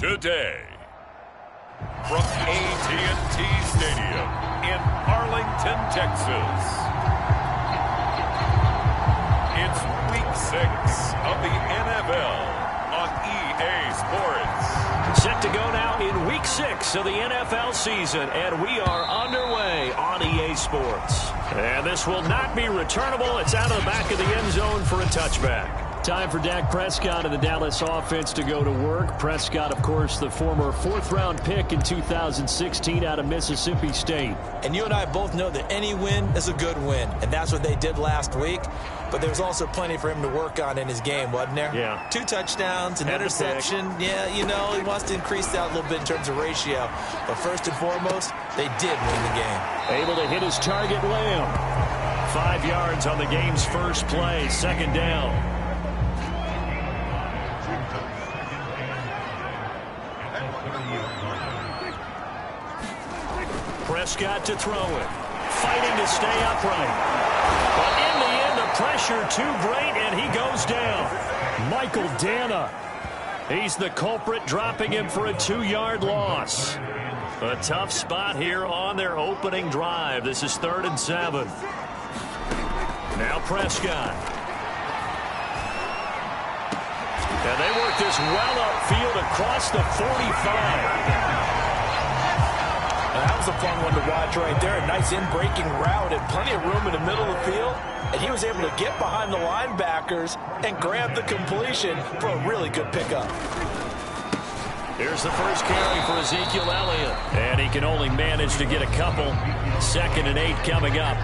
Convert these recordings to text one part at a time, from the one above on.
today. From AT&T Stadium in Arlington, Texas. It's Week 6 of the NFL on EA Sports. Set to go now in Week 6 of the NFL season, and we are underway on EA Sports. And this will not be returnable. It's out of the back of the end zone for a touchback. Time for Dak Prescott and the Dallas offense to go to work. Prescott, of course, the former fourth-round pick in 2016 out of Mississippi State. And you and I both know that any win is a good win, and that's what they did last week. But there was also plenty for him to work on in his game, wasn't there? Yeah. 2 touchdowns, an interception. Yeah, you know, he wants to increase that a little bit in terms of ratio. But first and foremost, they did win the game. Able to hit his target, Lamb. 5 yards on the game's first play, second down. Prescott to throw it. Fighting to stay upright. But in the end, the pressure too great, and he goes down. Michael Dana. He's the culprit, dropping him for a 2-yard loss. A tough spot here on their opening drive. This is 3rd and 7. Now Prescott. And they work this well upfield across the 45. That was a fun one to watch right there. A nice in-breaking route and plenty of room in the middle of the field. And he was able to get behind the linebackers and grab the completion for a really good pickup. Here's the first carry for Ezekiel Elliott. And he can only manage to get a couple. 2nd and 8 coming up.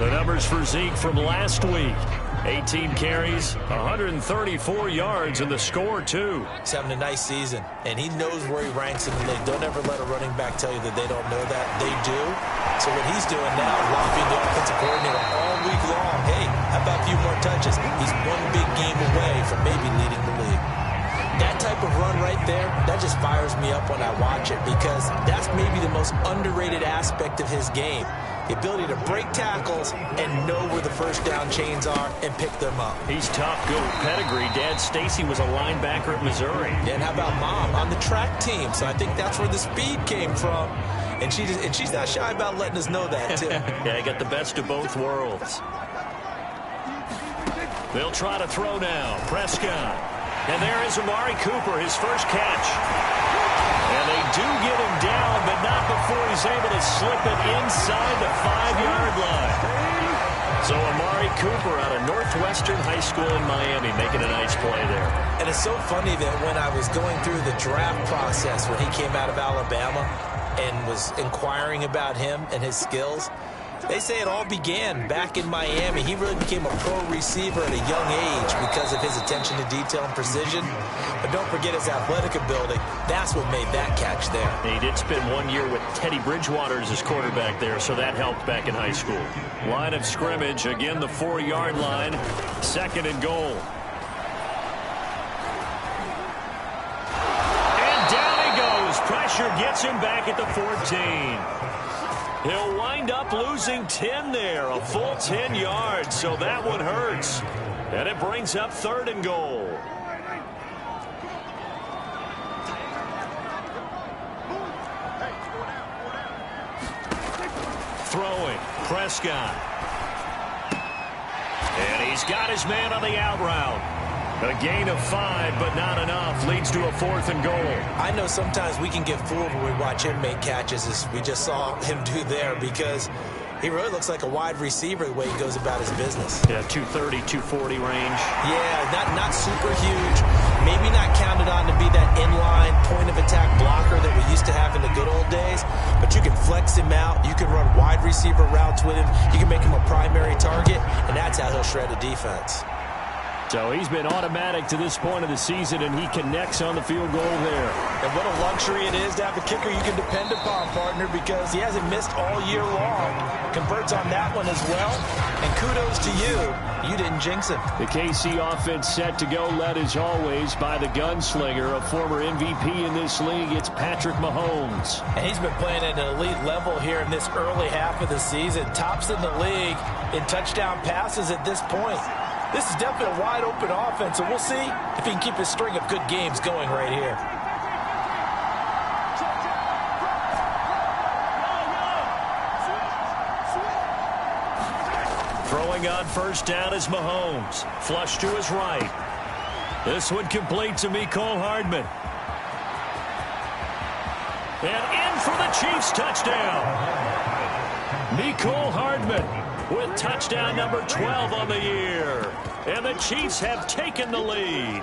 The numbers for Zeke from last week. 18 carries, 134 yards, and the score, too. He's having a nice season, and he knows where he ranks in the league. Don't ever let a running back tell you that they don't know that. They do. So what he's doing now is lobbying the offensive coordinator all week long. Hey, how about a few more touches? He's one big game away from maybe leading the league. That type of run right there, that just fires me up when I watch it, because that's maybe the most underrated aspect of his game. The ability to break tackles and know where the first down chains are and pick them up. He's tough, good pedigree. Dad Stacy was a linebacker at Missouri. And how about Mom on the track team? So I think that's where the speed came from. And she's not shy about letting us know that, too. Yeah, he got the best of both worlds. They'll try to throw now. Prescott. And there is Amari Cooper, his first catch. And they do get him down, but not before he's able to slip it inside the 5-yard line. So Amari Cooper out of Northwestern High School in Miami making a nice play there. And it's so funny that when I was going through the draft process when he came out of Alabama and was inquiring about him and his skills, they say it all began back in Miami. He really became a pro receiver at a young age because of his attention to detail and precision. But don't forget his athletic ability. That's what made that catch there. He did spend 1 year with Teddy Bridgewater as his quarterback there, so that helped back in high school. Line of scrimmage, again the 4-yard line, 2nd and goal. And down he goes. Pressure gets him back at the 14. He'll wind up losing 10 there, a full 10 yards, so that one hurts. And it brings up 3rd and goal. Throwing, Prescott. And he's got his man on the out route. A gain of 5, but not enough. Leads to a 4th and goal. I know sometimes we can get fooled when we watch him make catches, as we just saw him do there, because he really looks like a wide receiver the way he goes about his business. Yeah, 230, 240 range. Yeah, not super huge. Maybe not counted on to be that inline point-of-attack blocker that we used to have in the good old days, but you can flex him out. You can run wide receiver routes with him. You can make him a primary target, and that's how he'll shred a defense. So he's been automatic to this point of the season, and he connects on the field goal there. And what a luxury it is to have a kicker you can depend upon, partner, because he hasn't missed all year long. Converts on that one as well. And kudos to you. You didn't jinx him. The KC offense set to go, led as always by the gunslinger, a former MVP in this league. It's Patrick Mahomes. And he's been playing at an elite level here in this early half of the season. Tops in the league in touchdown passes at this point. This is definitely a wide-open offense, so we'll see if he can keep his string of good games going right here. Throwing on first down is Mahomes. Flush to his right. This one complete to Mecole Hardman. And in for the Chiefs touchdown. Mecole Hardman with touchdown number 12 on the year. And the Chiefs have taken the lead.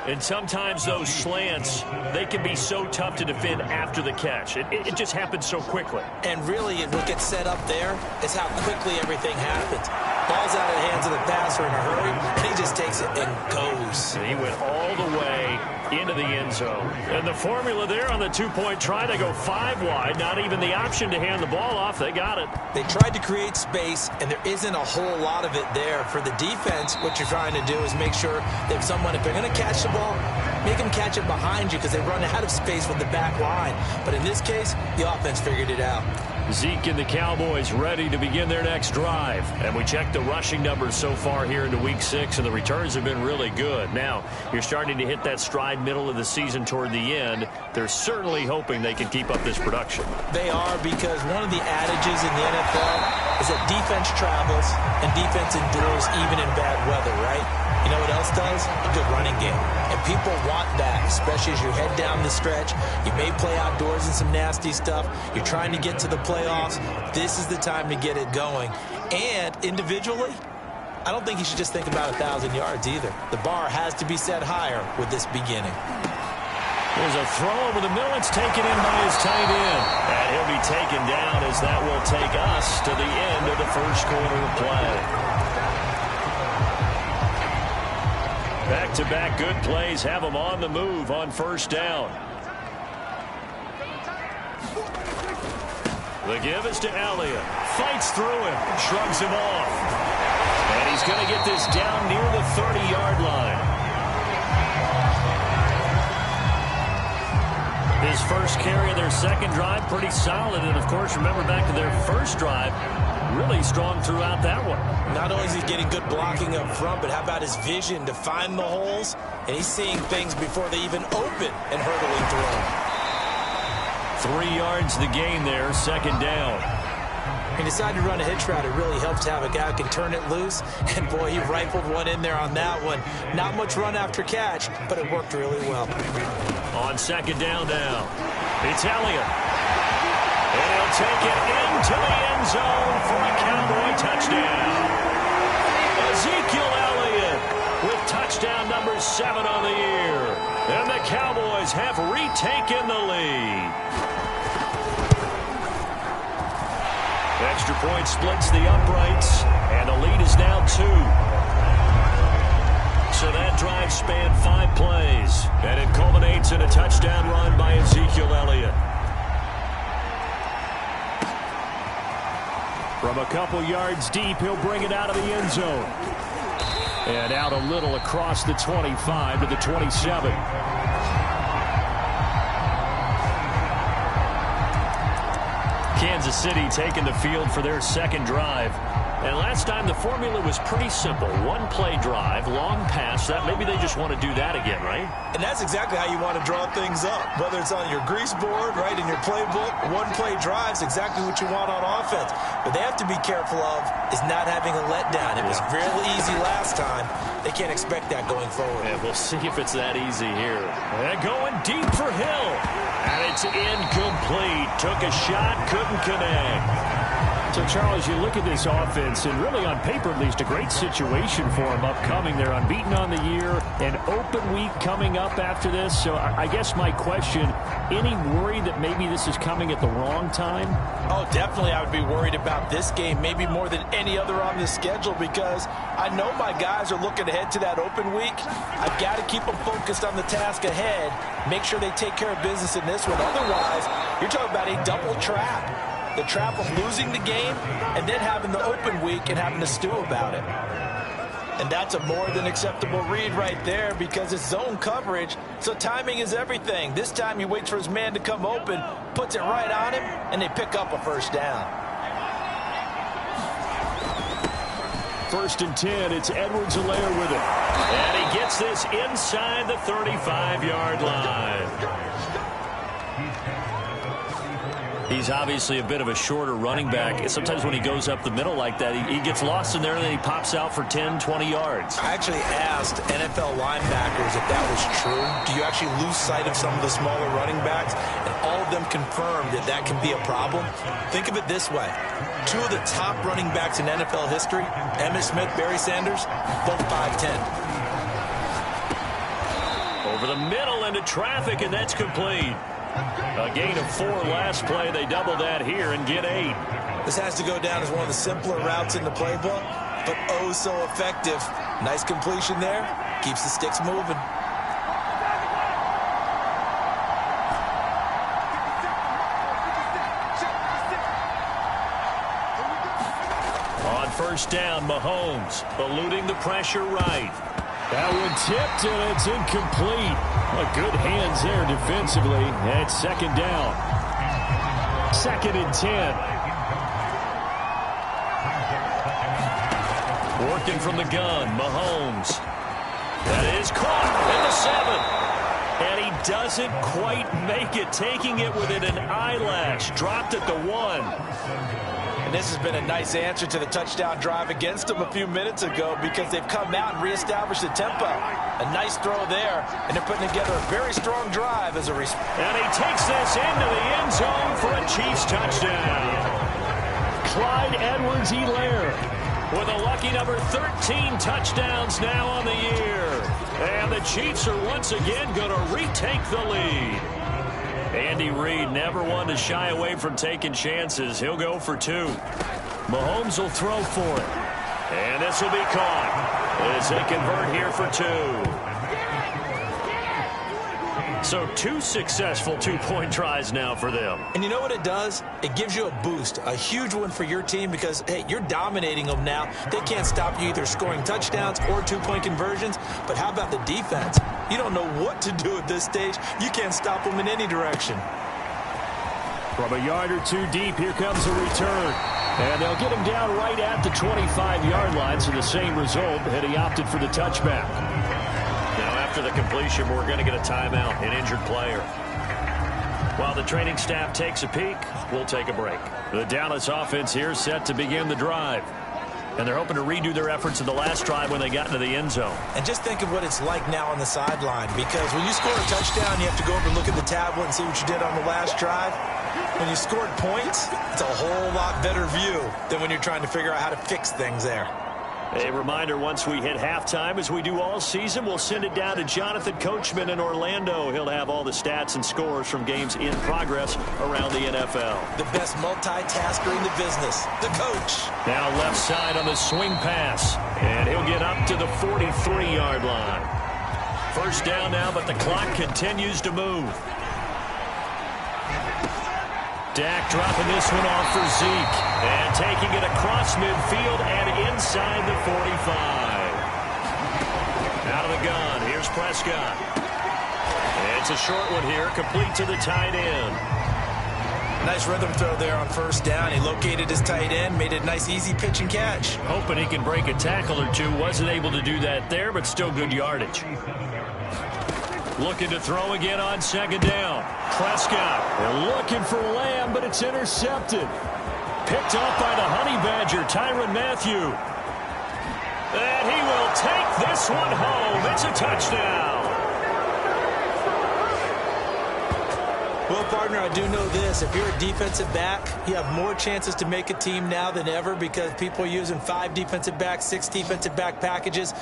And sometimes those slants, they can be so tough to defend after the catch. It just happens so quickly. And really, what gets set up there is how quickly everything happens. Ball's out of the hands of the passer in a hurry, and he just takes it and goes. And he went all the way into the end zone. And the formula there on the two-point try, they go 5 wide. Not even the option to hand the ball off. They got it. They tried to create space, and there isn't a whole lot of it there. For the defense, what you're trying to do is make sure that someone, if they're going to catch the ball, make them catch it behind you because they run out of space with the back line. But in this case, the offense figured it out. Zeke and the Cowboys ready to begin their next drive. And we checked the rushing numbers so far here into Week 6, and the returns have been really good. Now, you're starting to hit that stride middle of the season toward the end. They're certainly hoping they can keep up this production. They are, because one of the adages in the NFL is that defense travels and defense endures even in bad weather, right? You know what else does? A good running game. And people want that, especially as you head down the stretch. You may play outdoors in some nasty stuff. You're trying to get to the playoffs. This is the time to get it going. And individually, I don't think you should just think about 1,000 yards either. The bar has to be set higher with this beginning. There's a throw over the middle. It's taken in by his tight end. And he'll be taken down as that will take us to the end of the first quarter of play. Back-to-back good plays have them on the move on first down. The give is to Elliott. Fights through him. Shrugs him off. And he's going to get this down near the 30-yard line. His first carry of their second drive, pretty solid. And, of course, remember back to their first drive, really strong throughout that one. Not only is he getting good blocking up front, but how about his vision to find the holes? And he's seeing things before they even open and hurdling through. 3 yards the gain there, second down. He decided to run a hitch route. It really helps to have a guy who can turn it loose. And, boy, he rifled one in there on that one. Not much run after catch, but it worked really well. On second down now, it's Elliott. And he'll take it into the end zone for a Cowboy touchdown. Ezekiel Elliott with touchdown number 7 on the year. And the Cowboys have retaken the lead. Extra point splits the uprights, and the lead is now 2. So that drive spanned 5 plays, and it culminates in a touchdown run by Ezekiel Elliott. From a couple yards deep, he'll bring it out of the end zone. And out a little across the 25 to the 27. Kansas City taking the field for their second drive. And last time the formula was pretty simple. 1-play drive, long pass. That maybe they just want to do that again, right? And that's exactly how you want to draw things up. Whether it's on your grease board, right, in your playbook, 1-play drive's exactly what you want on offense. But they have to be careful of is not having a letdown. It was real easy last time. They can't expect that going forward. And we'll see if it's that easy here. And going deep for Hill. And it's incomplete. Took a shot, couldn't connect. So, Charles, you look at this offense, and really on paper at least, a great situation for them upcoming. They're unbeaten on the year, an open week coming up after this. So I guess my question, any worry that maybe this is coming at the wrong time? Oh, definitely I would be worried about this game, maybe more than any other on the schedule, because I know my guys are looking ahead to that open week. I've got to keep them focused on the task ahead, make sure they take care of business in this one. Otherwise, you're talking about a double trap. The trap of losing the game and then having the open week and having to stew about it. And that's a more than acceptable read right there because it's zone coverage, so timing is everything. This time he waits for his man to come open, puts it right on him, and they pick up a first down. 1st and 10. It's Edwards-Helaire with it. And he gets this inside the 35-yard line. He's obviously a bit of a shorter running back. Sometimes when he goes up the middle like that, he gets lost in there, and then he pops out for 10, 20 yards. I actually asked NFL linebackers if that was true. Do you actually lose sight of some of the smaller running backs? And all of them confirmed that that can be a problem. Think of it this way. 2 of the top running backs in NFL history, Emmitt Smith, Barry Sanders, both 5'10". Over the middle into traffic, and that's complete. A gain of 4 last play. They double that here and get 8. This has to go down as one of the simpler routes in the playbook, but oh so effective. Nice completion there. Keeps the sticks moving. On 1st down, Mahomes eluding the pressure right. That one tipped, and it's incomplete. Good hands there defensively. And it's 2nd down. 2nd and 10. Working from the gun, Mahomes. That is caught at the 7. And he doesn't quite make it, taking it within an eyelash. Dropped at the 1. And this has been a nice answer to the touchdown drive against them a few minutes ago, because they've come out and reestablished the tempo. A nice throw there, and they're putting together a very strong drive as a response. And he takes this into the end zone for a Chiefs touchdown. Clyde Edwards-Helaire with a lucky number 13 touchdowns now on the year. And the Chiefs are once again going to retake the lead. Andy Reid never one to shy away from taking chances. He'll go for 2. Mahomes will throw for it. And this will be caught as they convert here for 2. So 2 successful 2-point tries now for them. And you know what it does? It gives you a boost, a huge one for your team, because, hey, you're dominating them now. They can't stop you either scoring touchdowns or 2-point conversions. But how about the defense? You don't know what to do at this stage. You can't stop them in any direction. From a yard or 2 deep, here comes a return. And they'll get him down right at the 25-yard line, so the same result, had he opted for the touchback. Now, after the completion, we're going to get a timeout, an injured player. While the training staff takes a peek, we'll take a break. The Dallas offense here set to begin the drive. And they're hoping to redo their efforts in the last drive when they got into the end zone. And just think of what it's like now on the sideline, because when you score a touchdown, you have to go over and look at the tablet and see what you did on the last drive. When you scored points, it's a whole lot better view than when you're trying to figure out how to fix things there. A reminder, once we hit halftime, as we do all season, we'll send it down to Jonathan Coachman in Orlando. He'll have all the stats and scores from games in progress around the NFL. The best multitasker in the business, the coach. Now left side on the swing pass, and he'll get up to the 43-yard line. 1st down now, but the clock continues to move. Dak dropping this one off for Zeke. And taking it across midfield and inside the 45. Out of the gun, here's Prescott. It's a short one here, complete to the tight end. Nice rhythm throw there on 1st down. He located his tight end, made it a nice easy pitch and catch. Hoping he can break a tackle or 2. Wasn't able to do that there, but still good yardage. Looking to throw again on 2nd down. Prescott, they're looking for Lamb, but it's intercepted. Picked off by the Honey Badger, Tyrann Mathieu. And he will take this one home. It's a touchdown. Well, partner, I do know this. If you're a defensive back, you have more chances to make a team now than ever, because people are using 5 defensive backs, 6 defensive back packages.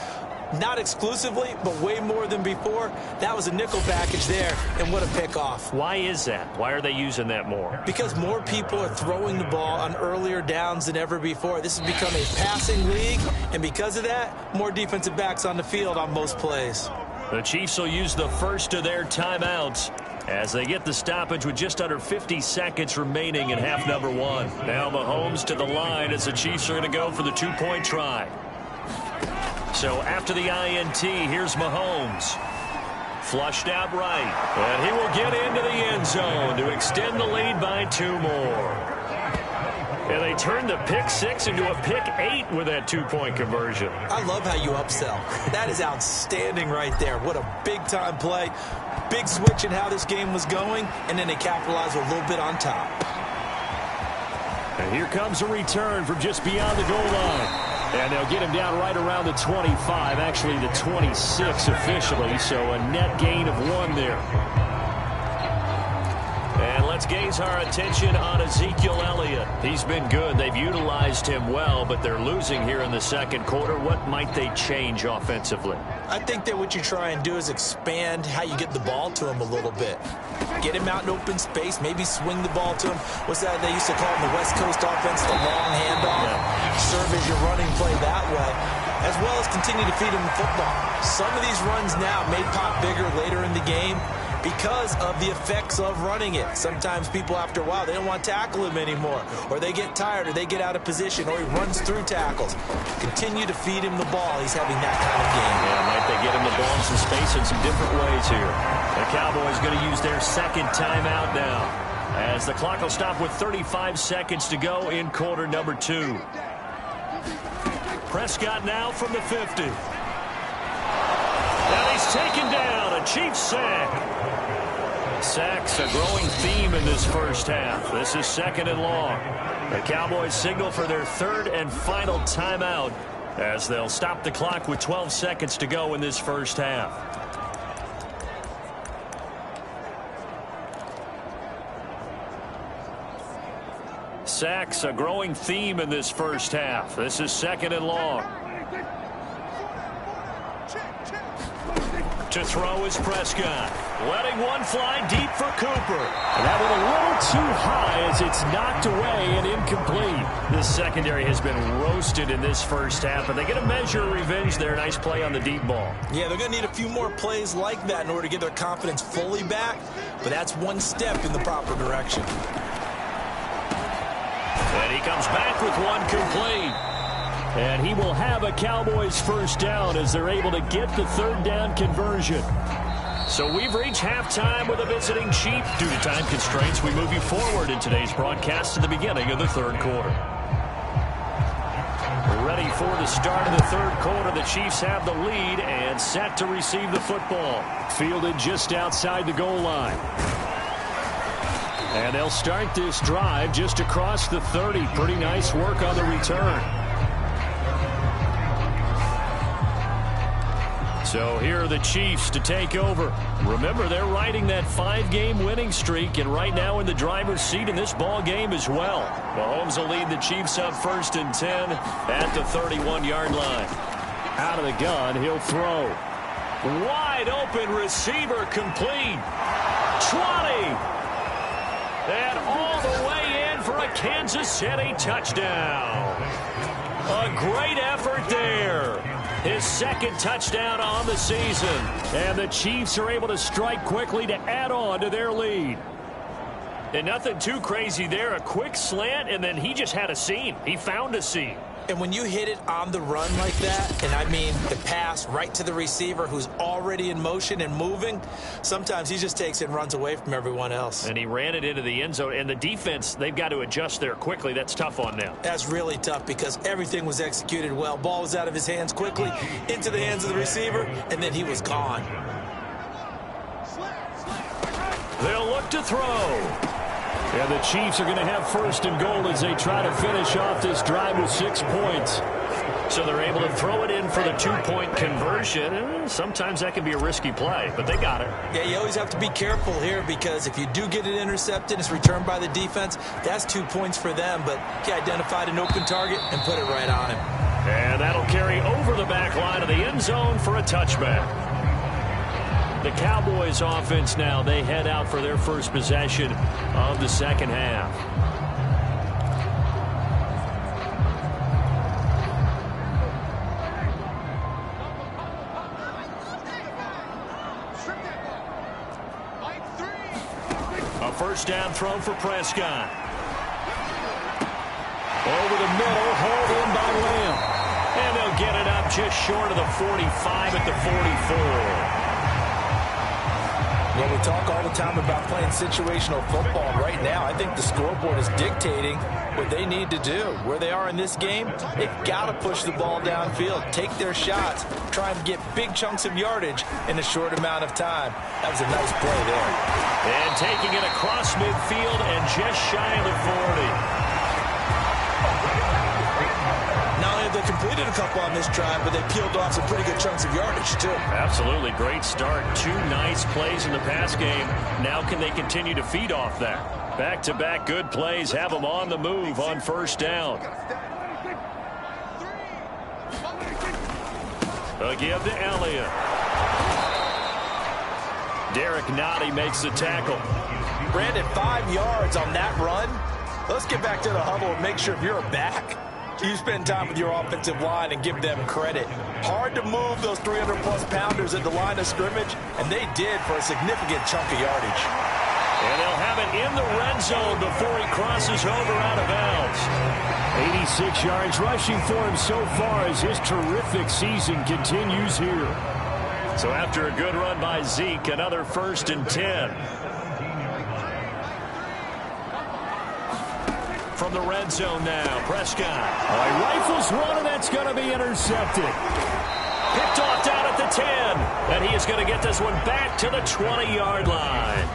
Not exclusively, but way more than before. That was a nickel package there, and what a pickoff. Why is that? Why are they using that more? Because more people are throwing the ball on earlier downs than ever before. This has become a passing league, and because of that, more defensive backs on the field on most plays. The Chiefs will use the first of their timeouts as they get the stoppage with just under 50 seconds remaining in half number 1. Now Mahomes to the line as the Chiefs are going to go for the 2-point try. So after the INT, here's Mahomes. Flushed out right. And he will get into the end zone to extend the lead by 2 more. And they turned the pick 6 into a pick 8 with that 2-point conversion. I love how you upsell. That is outstanding right there. What a big-time play. Big switch in how this game was going, and then they capitalized a little bit on top. And here comes a return from just beyond the goal line. And they'll get him down right around the 25, actually the 26 officially, so a net gain of 1 there. And let's gaze our attention on Ezekiel Elliott. He's been good. They've utilized him well, but they're losing here in the second quarter. What might they change offensively? I think that what you try and do is expand how you get the ball to him a little bit. Get him out in open space, maybe swing the ball to him. What's that they used to call in the West Coast offense, the long handoff? Yeah. Serve as your running play that way, as well as continue to feed him the football. Some of these runs now may pop bigger later in the game because of the effects of running it. Sometimes people, after a while, they don't want to tackle him anymore, or they get tired, or they get out of position, or he runs through tackles. Continue to feed him the ball. He's having that kind of game. Yeah, might they get him the ball in some space in some different ways here. The Cowboys going to use their second timeout now, as the clock will stop with 35 seconds to go in quarter number 2. Prescott now from the 50. And he's taken down. A Chiefs sack. Sacks a growing theme in this first half. This is 2nd and long. The Cowboys signal for their 3rd and final timeout as they'll stop the clock with 12 seconds to go in this first half. Sacks a growing theme in this first half. This is 2nd and long. To throw is Prescott. Letting one fly deep for Cooper. And that one a little too high as it's knocked away and incomplete. This secondary has been roasted in this first half, and they get a measure of revenge there. Nice play on the deep ball. Yeah, they're going to need a few more plays like that in order to get their confidence fully back, but that's one step in the proper direction. And he comes back with one complete. And he will have a Cowboys first down as they're able to get the 3rd down conversion. So we've reached halftime with a visiting Chief. Due to time constraints, we move you forward in today's broadcast to the beginning of the 3rd quarter. We're ready for the start of the 3rd quarter. The Chiefs have the lead and set to receive the football. Fielded just outside the goal line. And they'll start this drive just across the 30. Pretty nice work on the return. So here are the Chiefs to take over. Remember, they're riding that 5-game winning streak, and right now in the driver's seat in this ball game as well. Mahomes will lead the Chiefs up 1st and 10 at the 31-yard line. Out of the gun, he'll throw. Wide open receiver complete. 20. And all the way in for a Kansas City touchdown. A great effort there. His 2nd touchdown on the season. And the Chiefs are able to strike quickly to add on to their lead. And nothing too crazy there. A quick slant, and then he just had a seam. He found a seam. And when you hit it on the run like that, and I mean the pass right to the receiver who's already in motion and moving, sometimes he just takes it and runs away from everyone else. And he ran it into the end zone. And the defense, they've got to adjust there quickly. That's tough on them. That's really tough because everything was executed well. Ball was out of his hands quickly, into the hands of the receiver, and then he was gone. They'll look to throw. And the Chiefs are going to have 1st and goal as they try to finish off this drive with 6 points. So they're able to throw it in for the 2-point conversion. Sometimes that can be a risky play, but they got it. Yeah, you always have to be careful here because if you do get it intercepted, it's returned by the defense. That's 2 points for them, but he identified an open target and put it right on him. And that'll carry over the back line of the end zone for a touchback. The Cowboys offense now, they head out for their first possession of the second half. A first down throw for Prescott. Over the middle, hauled in by Lamb. And they'll get it up just short of the 45 at the 44. Well, we talk all the time about playing situational football. Right now, I think the scoreboard is dictating what they need to do. Where they are in this game, they've got to push the ball downfield, take their shots, try and get big chunks of yardage in a short amount of time. That was a nice play there. And taking it across midfield and just shy of the 40. Not only have they completed a couple on this drive, but they peeled off some pretty good chunks of yardage, too. Absolutely. Great start. 2 nice plays in the pass game. Now can they continue to feed off that? Back-to-back good plays have them on the move on first down. A give to Elliott. Derek Nottie makes the tackle. Brandon, 5 yards on that run. Let's get back to the huddle and make sure if you're a back, you spend time with your offensive line and give them credit. Hard to move those 300-plus pounders at the line of scrimmage, and they did for a significant chunk of yardage. And they'll have it in the red zone before he crosses over out of bounds. 86 yards rushing for him so far as his terrific season continues here. So after a good run by Zeke, another 1st and 10. From the red zone now, Prescott. He rifles one, and that's going to be intercepted. Picked off down at the 10. And he is going to get this one back to the 20-yard line.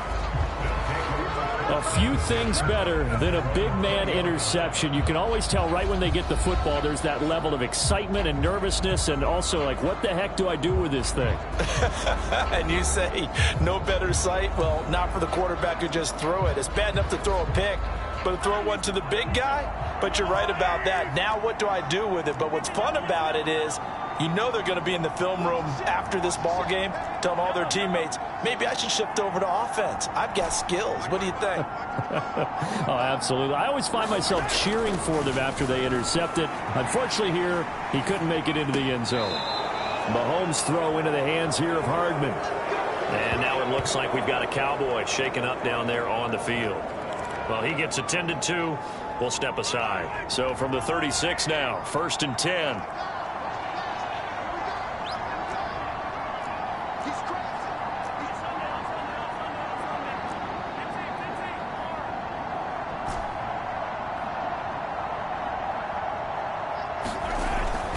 A few things better than a big man interception. You can always tell right when they get the football, there's that level of excitement and nervousness, and also like, what the heck do I do with this thing? And you say, no better sight? Well, not for the quarterback who just threw it. It's bad enough to throw a pick, but to throw one to the big guy? But you're right about that. Now what do I do with it? But what's fun about it is, you know they're going to be in the film room after this ball game, telling all their teammates, maybe I should shift over to offense. I've got skills. What do you think? Oh, absolutely. I always find myself cheering for them after they intercept it. Unfortunately here, he couldn't make it into the end zone. Mahomes' throw into the hands here of Hardman. And now it looks like we've got a Cowboy shaken up down there on the field. Well, he gets attended to. We'll step aside. So from the 36 now, 1st and 10.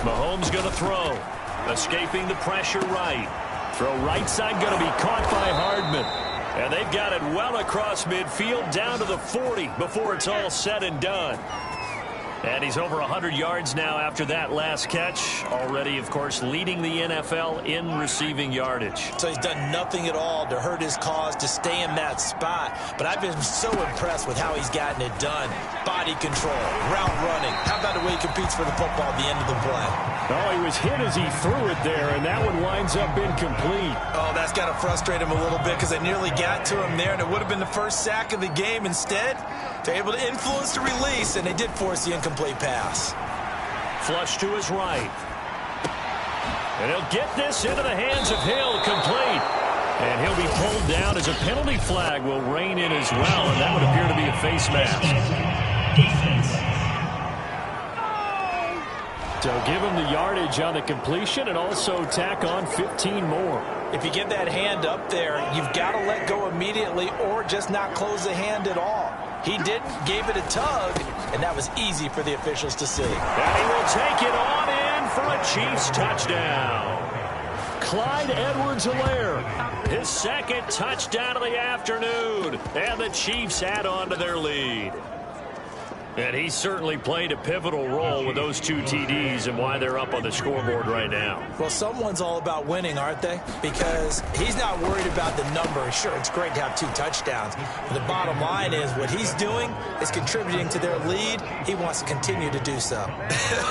Mahomes going to throw. Escaping the pressure right. Throw right side going to be caught by Hardman. And they've got it well across midfield down to the 40 before it's all said and done. And he's over 100 yards now after that last catch. Already, of course, leading the NFL in receiving yardage. So he's done nothing at all to hurt his cause, to stay in that spot. But I've been so impressed with how he's gotten it done. Body control, route running. How about the way he competes for the football at the end of the play? Oh, he was hit as he threw it there, and that one winds up incomplete. Oh, that's got to frustrate him a little bit because they nearly got to him there, and it would have been the first sack of the game. Instead, they're able to influence the release, and they did force the incomplete pass. Flush to his right. And he'll get this into the hands of Hill, complete. And he'll be pulled down as a penalty flag will rein in as well, and that would appear to be a face mask. So give him the yardage on the completion and also tack on 15 more. If you get that hand up there, you've got to let go immediately or just not close the hand at all. He didn't, gave it a tug, and that was easy for the officials to see. And he will take it on in for a Chiefs touchdown. Clyde Edwards-Helaire, his 2nd touchdown of the afternoon, and the Chiefs add on to their lead. And he certainly played a pivotal role with those 2 TDs and why they're up on the scoreboard right now. Well, someone's all about winning, aren't they? Because he's not worried about the number. Sure, it's great to have 2 touchdowns. But the bottom line is what he's doing is contributing to their lead. He wants to continue to do so.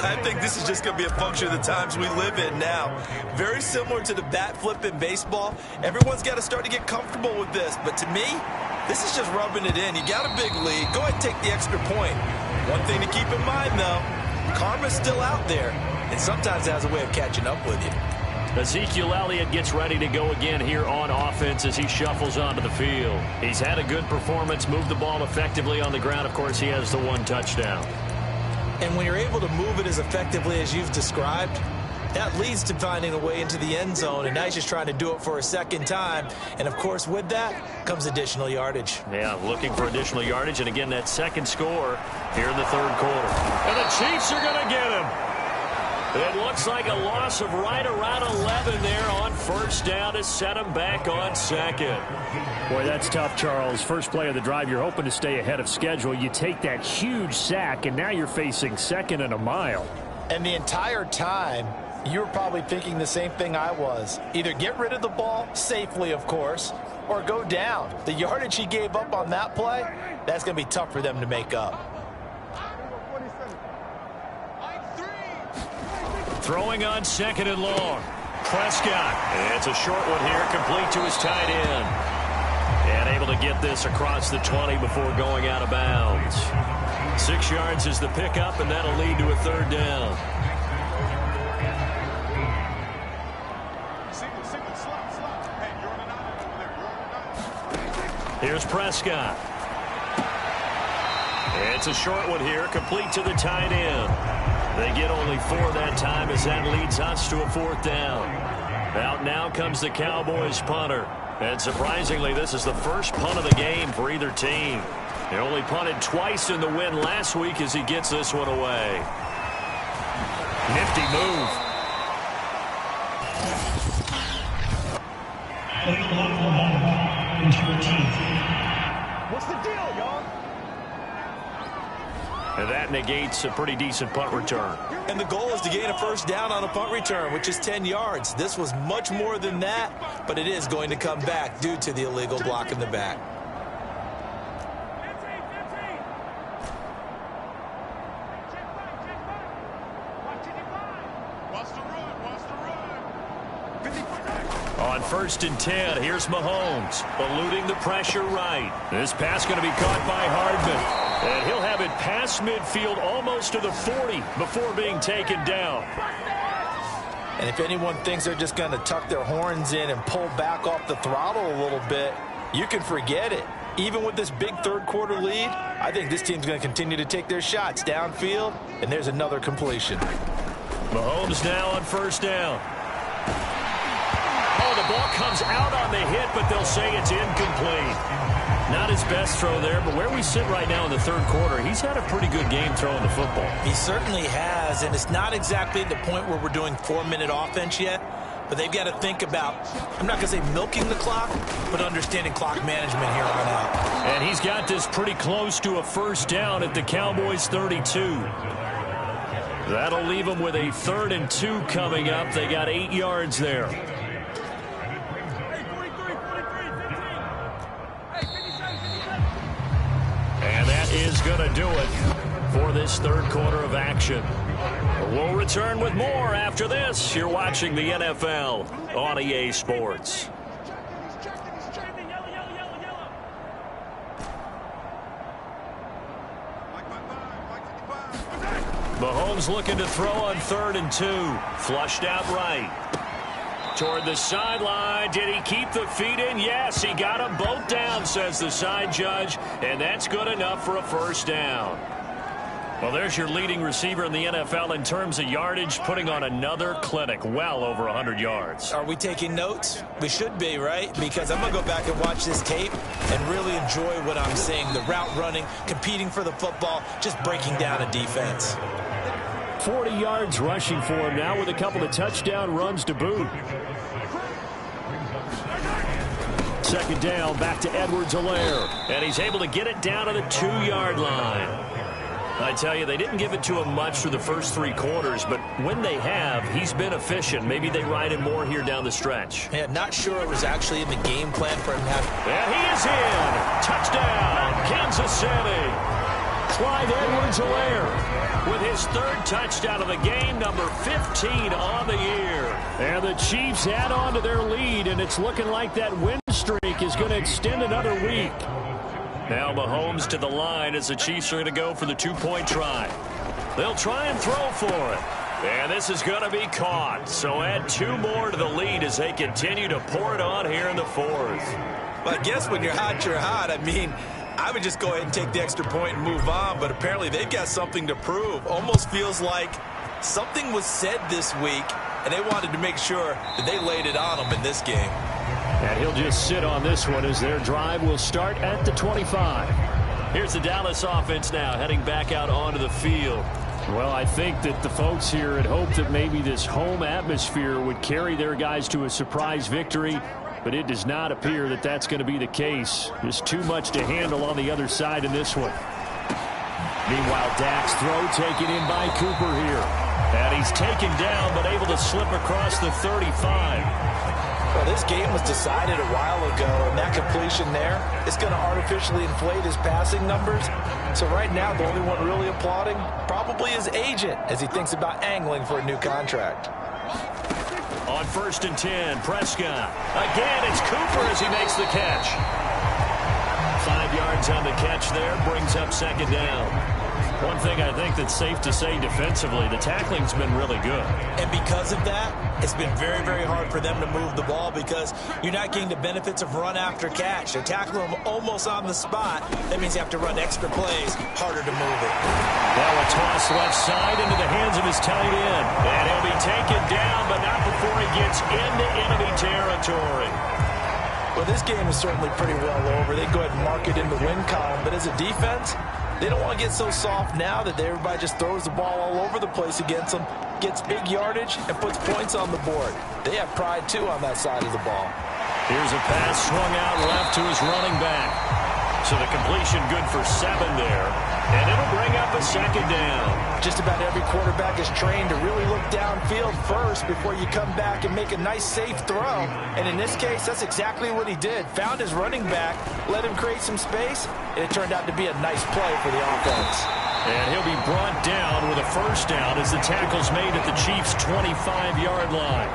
I think this is just going to be a function of the times we live in now. Very similar to the bat flip in baseball. Everyone's got to start to get comfortable with this. But to me, this is just rubbing it in. You got a big lead. Go ahead and take the extra point. One thing to keep in mind, though, karma's still out there, and sometimes it has a way of catching up with you. Ezekiel Elliott gets ready to go again here on offense as he shuffles onto the field. He's had a good performance, moved the ball effectively on the ground. Of course, he has the 1 touchdown. And when you're able to move it as effectively as you've described, That leads to finding a way into the end zone, and now he's just trying to do it for a second time. And, of course, with that comes additional yardage. Yeah, looking for additional yardage, and again, that second score here in the third quarter. And the Chiefs are going to get him. It looks like a loss of right around 11 there on first down to set him back on second. Boy, that's tough, Charles. First play of the drive, you're hoping to stay ahead of schedule. You take that huge sack, and now you're facing second and a mile. And the entire time, you were probably thinking the same thing I was. Either get rid of the ball, safely, of course, or go down. The yardage he gave up on that play, that's going to be tough for them to make up. Throwing on second and long. Prescott. It's a short one here, complete to his tight end. And able to get this across the 20 before going out of bounds. 6 yards is the pickup, and that'll lead to a third down. Here's Prescott. It's a short one here, complete to the tight end. They get only 4 that time as that leads us to a fourth down. Out now comes the Cowboys punter. And surprisingly, this is the first punt of the game for either team. They only punted twice in the win last week as he gets this one away. Nifty move. What's the deal, y'all? And that negates a pretty decent punt return. And the goal is to gain a first down on a punt return, which is 10 yards. This was much more than that, but it is going to come back due to the illegal block in the back. On 1st and 10, here's Mahomes, eluding the pressure right. This pass going to be caught by Hardman. And he'll have it past midfield almost to the 40 before being taken down. And if anyone thinks they're just going to tuck their horns in and pull back off the throttle a little bit, you can forget it. Even with this big third quarter lead, I think this team's going to continue to take their shots downfield, and there's another completion. Mahomes now on first down. Oh, the ball comes out on the hit, but they'll say it's incomplete. Not his best throw there, but where we sit right now in the third quarter, he's had a pretty good game throwing the football. He certainly has, and it's not exactly the point where we're doing 4-minute offense yet, but they've got to think about, I'm not going to say milking the clock, but understanding clock management here on out. And he's got this pretty close to a first down at the Cowboys' 32. That'll leave them with a 3rd and 2 coming up. They got 8 yards there. And that is going to do it for this third quarter of action. We'll return with more after this. You're watching the NFL on EA Sports. Mahomes looking to throw on 3rd and 2. Flushed out right. Toward the sideline. Did he keep the feet in? Yes, he got them both down, says the side judge. And that's good enough for a first down. Well, there's your leading receiver in the NFL in terms of yardage, putting on another clinic, well over 100 yards. Are we taking notes? We should be, right? Because I'm going to go back and watch this tape and really enjoy what I'm seeing. The route running, competing for the football, just breaking down a defense. 40 yards rushing for him now with a couple of touchdown runs to boot. Second down, back to Edwards-Helaire. And he's able to get it down to the 2-yard line. I tell you, they didn't give it to him much through the first 3 quarters, but when they have, he's been efficient. Maybe they ride him more here down the stretch. Yeah, not sure it was actually in the game plan for him to have. And he is in. Touchdown, Kansas City. Clyde Edwards-Helaire with his 3rd touchdown of the game, number 15 on the year. And the Chiefs add on to their lead, and it's looking like that win streak is going to extend another week. Now Mahomes to the line as the Chiefs are going to go for the 2-point try. They'll try and throw for it. And this is going to be caught. So add 2 more to the lead as they continue to pour it on here in the 4th. Well, I guess when you're hot, you're hot. I mean, I would just go ahead and take the extra point and move on, but apparently they've got something to prove. Almost feels like something was said this week and they wanted to make sure that they laid it on them in this game. And he'll just sit on this one as their drive will start at the 25. Here's the Dallas offense now heading back out onto the field. Well, I think that the folks here had hoped that maybe this home atmosphere would carry their guys to a surprise victory, but it does not appear that that's going to be the case. There's too much to handle on the other side in this one. Meanwhile, Dak's throw taken in by Cooper here. And he's taken down, but able to slip across the 35. Well, this game was decided a while ago, and that completion there is going to artificially inflate his passing numbers. So right now, the only one really applauding probably his agent as he thinks about angling for a new contract. On 1st and 10, Prescott. Again, it's Cooper as he makes the catch. 5 yards on the catch there, brings up 2nd down. One thing I think that's safe to say defensively, the tackling's been really good. And because of that, it's been very, very hard for them to move the ball because you're not getting the benefits of run after catch. They're tackling them almost on the spot. That means you have to run extra plays, harder to move it. Now a toss left side into the hands of his tight end. And he'll be taken down, but not before he gets into enemy territory. Well, this game is certainly pretty well over. They go ahead and mark it in the win column. But as a defense, they don't want to get so soft now that everybody just throws the ball all over the place against them, gets big yardage, and puts points on the board. They have pride, too, on that side of the ball. Here's a pass swung out left to his running back. So the completion good for 7 there. And it'll bring up a 2nd down. Just about every quarterback is trained to really look downfield first before you come back and make a nice, safe throw. And in this case, that's exactly what he did. Found his running back, let him create some space, and it turned out to be a nice play for the offense. And he'll be brought down with a 1st down as the tackle's made at the Chiefs' 25-yard line.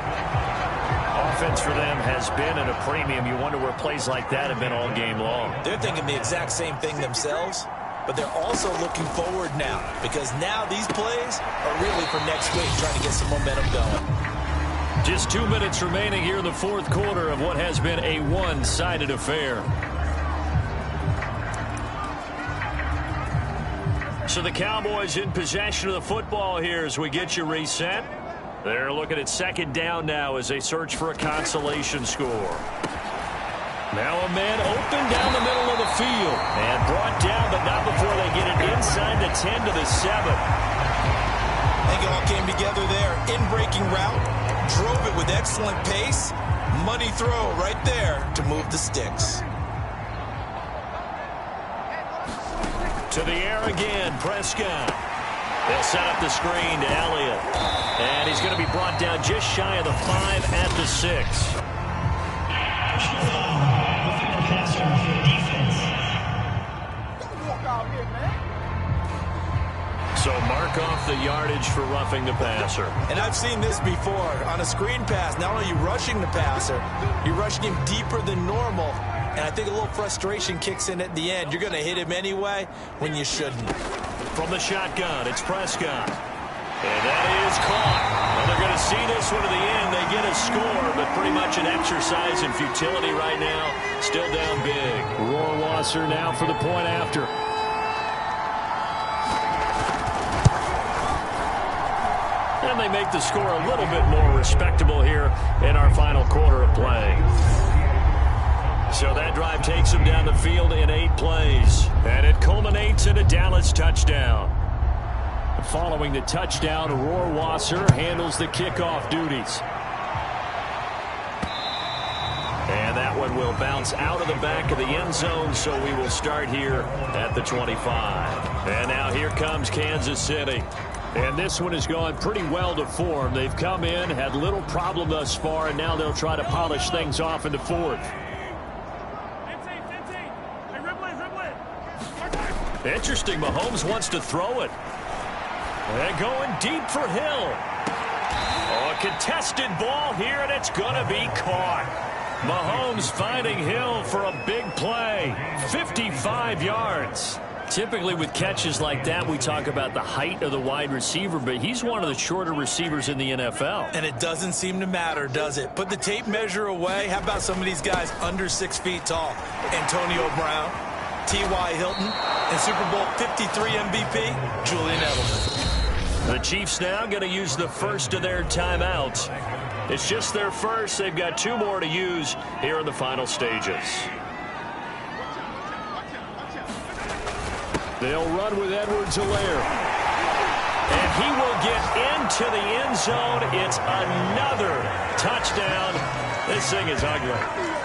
Offense for them has been at a premium. You wonder where plays like that have been all game long. They're thinking the exact same thing themselves, but they're also looking forward now because now these plays are really for next week, trying to get some momentum going. Just 2 minutes remaining here in the 4th quarter of what has been a one-sided affair. So the Cowboys in possession of the football here as we get you reset. They're looking at 2nd down now as they search for a consolation score. Now a man open down the middle of the field. And brought down, but not before they get it inside the 10 to the 7. I think it all came together there. In-breaking route. Drove it with excellent pace. Money throw right there to move the sticks. To the air again, Prescott. They'll set up the screen to Elliott. And he's going to be brought down just shy of the 5 at the 6. So mark off the yardage for roughing the passer. And I've seen this before. On a screen pass, not only are you rushing the passer, you're rushing him deeper than normal. And I think a little frustration kicks in at the end. You're going to hit him anyway when you shouldn't. From the shotgun, it's Prescott. And that is caught. And they're going to see this one to the end. They get a score, but pretty much an exercise in futility right now. Still down big. Rohrwasser now for the point after. And they make the score a little bit more respectable here in our final quarter of play. So that drive takes them down the field in 8 plays. And it culminates in a Dallas touchdown. Following the touchdown, Rohrwasser handles the kickoff duties. And that one will bounce out of the back of the end zone, so we will start here at the 25. And now here comes Kansas City. And this one has gone pretty well to form. They've come in, had little problem thus far, and now they'll try to polish things off in the 4th. Interesting, Mahomes wants to throw it. And going deep for Hill. Oh, a contested ball here, and it's going to be caught. Mahomes finding Hill for a big play. 55 yards. Typically with catches like that, we talk about the height of the wide receiver, but he's one of the shorter receivers in the NFL. And it doesn't seem to matter, does it? Put the tape measure away. How about some of these guys under 6 feet tall? Antonio Brown, T.Y. Hilton, and Super Bowl 53 MVP, Julian Edelman. The Chiefs now going to use the first of their timeouts. It's just their first. They've got 2 more to use here in the final stages. They'll run with Edwards-Helaire. And he will get into the end zone. It's another touchdown. This thing is ugly.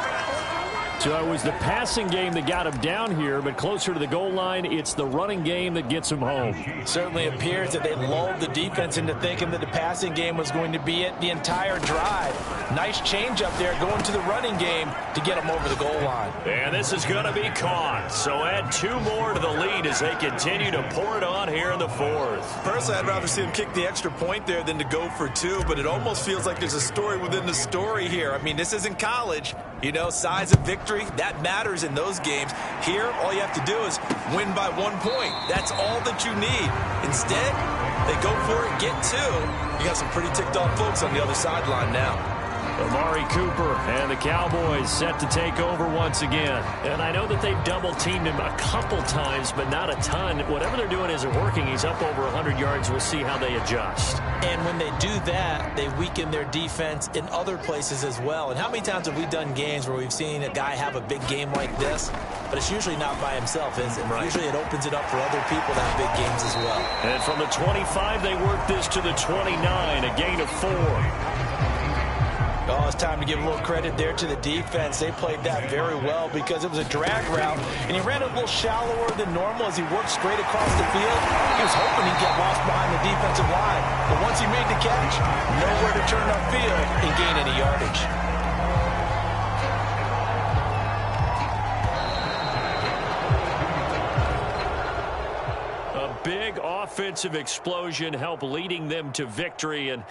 So it was the passing game that got him down here, but closer to the goal line, it's the running game that gets him home. Certainly appears that they lulled the defense into thinking that the passing game was going to be it the entire drive. Nice change up there going to the running game to get them over the goal line. And this is going to be caught. So add 2 more to the lead as they continue to pour it on here in the 4th. Personally, I'd rather see him kick the extra point there than to go for 2, but it almost feels like there's a story within the story here. I mean, this isn't college. You know, size of victory, that matters in those games. Here, all you have to do is win by 1 point. That's all that you need. Instead, they go for it, get 2. You got some pretty ticked off folks on the other sideline now. Amari Cooper and the Cowboys set to take over once again. And I know that they've double-teamed him a couple times, but not a ton. Whatever they're doing isn't working. He's up over 100 yards. We'll see how they adjust. And when they do that, they weaken their defense in other places as well. And how many times have we done games where we've seen a guy have a big game like this? But it's usually not by himself, is it? Right. Usually it opens it up for other people to have big games as well. And from the 25, they work this to the 29, a gain of 4. Oh, it's time to give a little credit there to the defense. They played that very well because it was a drag route, and he ran a little shallower than normal as he worked straight across the field. He was hoping he'd get lost behind the defensive line, but once he made the catch, nowhere to turn upfield and gain any yardage. Big offensive explosion help leading them to victory. And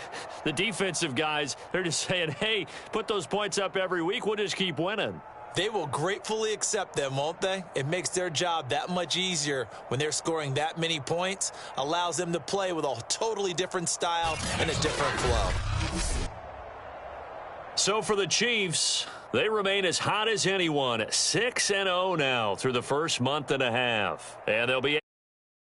the defensive guys, they're just saying, hey, put those points up every week. We'll just keep winning. They will gratefully accept them, won't they? It makes their job that much easier when they're scoring that many points. Allows them to play with a totally different style and a different flow. So for the Chiefs, they remain as hot as anyone. 6-0 now through the first month and a half. And they'll be